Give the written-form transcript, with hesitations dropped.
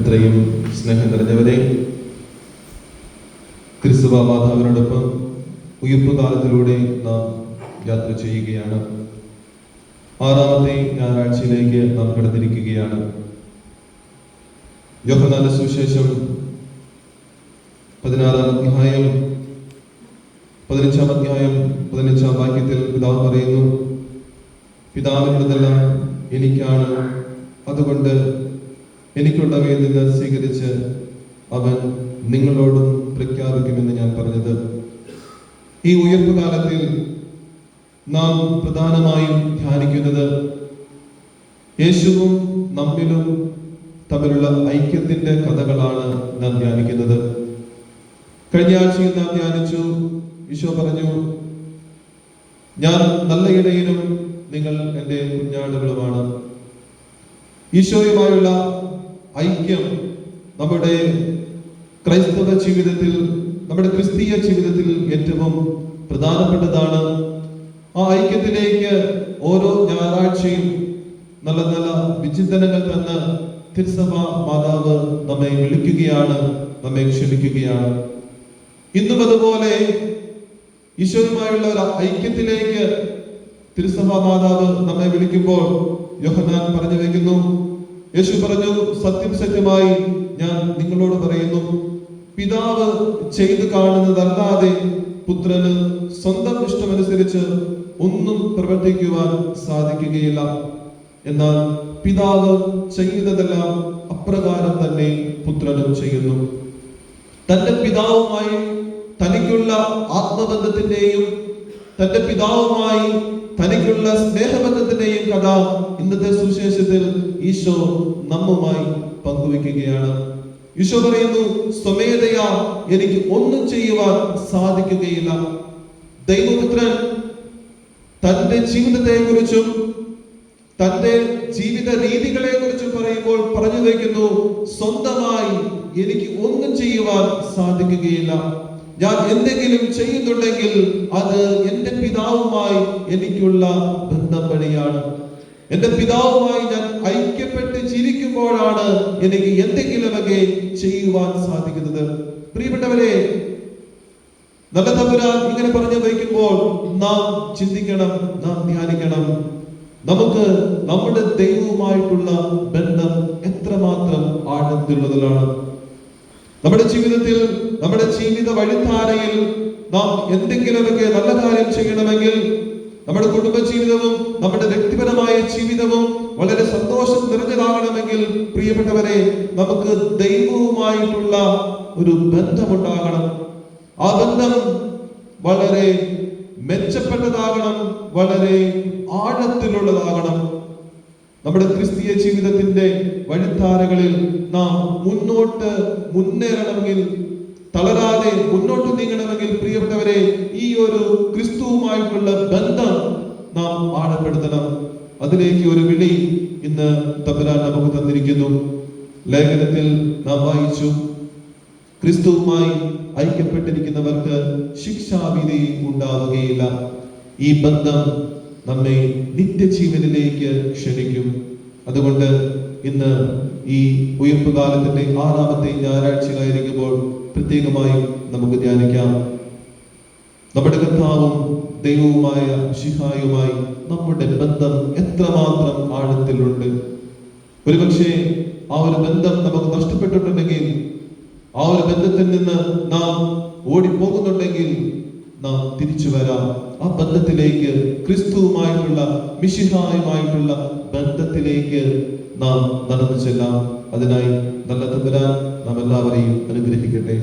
എത്രയും സ്നേഹം നിറഞ്ഞവരെ, ക്രിസ്തുവ മാതാവിനോടൊപ്പം ഉയിർപ്പ് കാലത്തിലൂടെ നാം യാത്ര ചെയ്യുകയാണ്. 6ാമത്തെ ഞായറാഴ്ചയിലേക്ക് നാം കടന്നിരിക്കുകയാണ്. യോഹന്നാന്റെ സുവിശേഷം 16-ാം അധ്യായം 15-ാം അധ്യായം 15-ാം വാക്യത്തിൽ പിതാവ് പറയുന്നു, പിതാവിനുള്ളതെല്ലാം എനിക്കാണ്, അതുകൊണ്ട് എനിക്കുള്ളവയിൽ നിന്ന് സ്വീകരിച്ച് അവൻ നിങ്ങളോടും പ്രഖ്യാപിക്കുമെന്ന് ഞാൻ പറഞ്ഞത്. ഈ ഉയർപ്പ് കാലത്തിൽ നാം പ്രധാനമായും ധ്യാനിക്കുന്നത് യേശുവും നമ്മിലും തമ്മിലുള്ള ഐക്യത്തിന്റെ കഥകളാണ് നാം ധ്യാനിക്കുന്നത്. കഴിഞ്ഞ ആഴ്ചയിൽ നാം ധ്യാനിച്ചു, ഈശോ പറഞ്ഞു, ഞാൻ നല്ല ഇടയനും നിങ്ങൾ എൻ്റെ കുഞ്ഞാടുകളുമാണ്. ഈശോയുമായുള്ള ഐക്യം നമ്മുടെ ക്രൈസ്തവ ജീവിതത്തിൽ, നമ്മുടെ ക്രിസ്തീയ ജീവിതത്തിൽ ഏറ്റവും പ്രധാനപ്പെട്ടതാണ്. ആ ഐക്യത്തിലേക്ക് ഓരോ ഞായറാഴ്ചയും നല്ല നല്ല വിചിന്തനങ്ങൾ തന്ന് തിരുസഭ മാതാവ് നമ്മെ വിളിക്കുകയാണ്, നമ്മെ ക്ഷണിക്കുകയാണ്. ഇന്നും അതുപോലെ ഈശോയുമായുള്ള ഒരു ഐക്യത്തിലേക്ക് തിരുസഭ മാതാവ് നമ്മെ വിളിക്കുമ്പോൾ യോഹന്നാൻ പറഞ്ഞു വെക്കുന്നു, യേശു പറഞ്ഞു, സത്യം സത്യമായി ഞാൻ നിങ്ങളോട് പറയുന്നു, പിതാവ് ചെയ്തു കാണുന്നതല്ലാതെ പുത്രന് സ്വന്തം ഇഷ്ടമനുസരിച്ച് ഒന്നും പ്രവർത്തിക്കുവാൻ സാധിക്കുകയില്ല. എന്നാൽ പിതാവ് ചെയ്യുന്നതെല്ലാം അപ്രകാരം തന്നെ പുത്രനും ചെയ്യുന്നു. തന്റെ പിതാവുമായി തനിക്കുള്ള ആത്മബന്ധത്തിന്റെയും തന്റെ പിതാവുമായി തനിക്കുള്ള സ്നേഹബന്ധത്തിന്റെയും കഥ ഇന്നത്തെ സുവിശേഷത്തിൽ ഈശോ നമ്മുമായി പങ്കുവെക്കുകയാണ്. ഈശോ പറയുന്നു, സ്വമേധയാ എനിക്ക് ഒന്നും ചെയ്യുവാൻ സാധിക്കുകയില്ല. ദൈവപുത്രൻ തന്റെ ജീവിതത്തെ കുറിച്ചും തന്റെ ജീവിത രീതികളെ കുറിച്ചും പറയുമ്പോൾ പറഞ്ഞു വയ്ക്കുന്നു, സ്വന്തമായി എനിക്ക് ഒന്നും ചെയ്യുവാൻ സാധിക്കുകയില്ല. ഞാൻ എന്തെങ്കിലും ചെയ്യുന്നുണ്ടെങ്കിൽ അത് എൻ്റെ പിതാവുമായി എനിക്കുള്ള ബന്ധം വഴിയാണ്. എൻ്റെ പിതാവുമായി ഞാൻ ഐക്യപ്പെട്ട് ജീവിക്കുമ്പോഴാണ് എനിക്ക് എന്തെങ്കിലുമൊക്കെ ചെയ്യുവാൻ സാധിക്കുന്നത്. പ്രിയപ്പെട്ടവരെ, നല്ല തമ്പുരാൻ ഇങ്ങനെ പറഞ്ഞു വയ്ക്കുമ്പോൾ നാം ചിന്തിക്കണം, നാം ധ്യാനിക്കണം, നമുക്ക് നമ്മുടെ ദൈവവുമായിട്ടുള്ള ബന്ധം എത്രമാത്രം ആഴത്തിലുള്ളതാണ്. നമ്മുടെ ജീവിതത്തിൽ, നമ്മുടെ ജീവിത വഴിധാരയിൽ നാം എന്തെങ്കിലുമൊക്കെ നല്ല കാര്യം ചെയ്യണമെങ്കിൽ, നമ്മുടെ കുടുംബ ജീവിതവും നമ്മുടെ വ്യക്തിപരമായ ജീവിതവും വളരെ സന്തോഷം നിറഞ്ഞതാകണമെങ്കിൽ, പ്രിയപ്പെട്ടവരെ, നമുക്ക് ദൈവവുമായിട്ടുള്ള ഒരു ബന്ധമുണ്ടാകണം. ആ ബന്ധം വളരെ മെച്ചപ്പെട്ടതാകണം, വളരെ ആഴത്തിലുള്ളതാകണം. നമ്മുടെ ക്രിസ്തീയ ജീവിതത്തിന്റെ വഴിത്താരകളിൽ നാം മുന്നോട്ട് മുന്നേറണമെങ്കിൽ, തളരാതെ മുന്നോട്ട് നീങ്ങണമെങ്കിൽ, പ്രിയപ്പെട്ടവരെ, ഈ ഒരു ക്രിസ്തുവുമായിട്ടുള്ള ബന്ധം നാം ആഴപ്പെടുത്തണം. അതിലേക്ക് ഒരു വിളി ഇന്ന് തമ്പുരാൻ നമുക്ക് തന്നിരിക്കുന്നു. ലേഖനത്തിൽ നാം വായിച്ചു, ക്രിസ്തുവുമായി ഐക്യപ്പെട്ടിരിക്കുന്നവർക്ക് ശിക്ഷാവിധി ഉണ്ടാവുകയില്ല. ഈ ബന്ധം നമ്മെ നിത്യജീവനിലേക്ക് ക്ഷണിക്കും. അതുകൊണ്ട് ഇന്ന് ഈ ഉയർപ്പ് കാലത്തിന്റെ 6ാമത്തെ ഞായറാഴ്ചയായിരിക്കുമ്പോൾ പ്രത്യേകമായും നമുക്ക് ധ്യാനിക്കാം, നമ്മുടെ കർത്താവും ദൈവവുമായ മിശിഹായുമായി നമ്മുടെ ബന്ധം എത്രമാത്രം ആഴത്തിലുണ്ട്. ഒരുപക്ഷെ ആ ഒരു ബന്ധം നമുക്ക് നഷ്ടപ്പെട്ടിട്ടുണ്ടെങ്കിൽ, ആ ഒരു ബന്ധത്തിൽ നിന്ന് നാം ഓടിപ്പോകുന്നുണ്ടെങ്കിൽ, നാം തിരിച്ചു വരാം. ആ ബന്ധത്തിലേക്ക്, ക്രിസ്തുവുമായിട്ടുള്ള മിശിഹായുമായിട്ടുള്ള ബന്ധത്തിലേക്ക് നാം നടന്നു ചെല്ലാം. അതിനായി നല്ല തമ്പുരാൻ നാം എല്ലാവരെയും അനുഗ്രഹിക്കട്ടെ.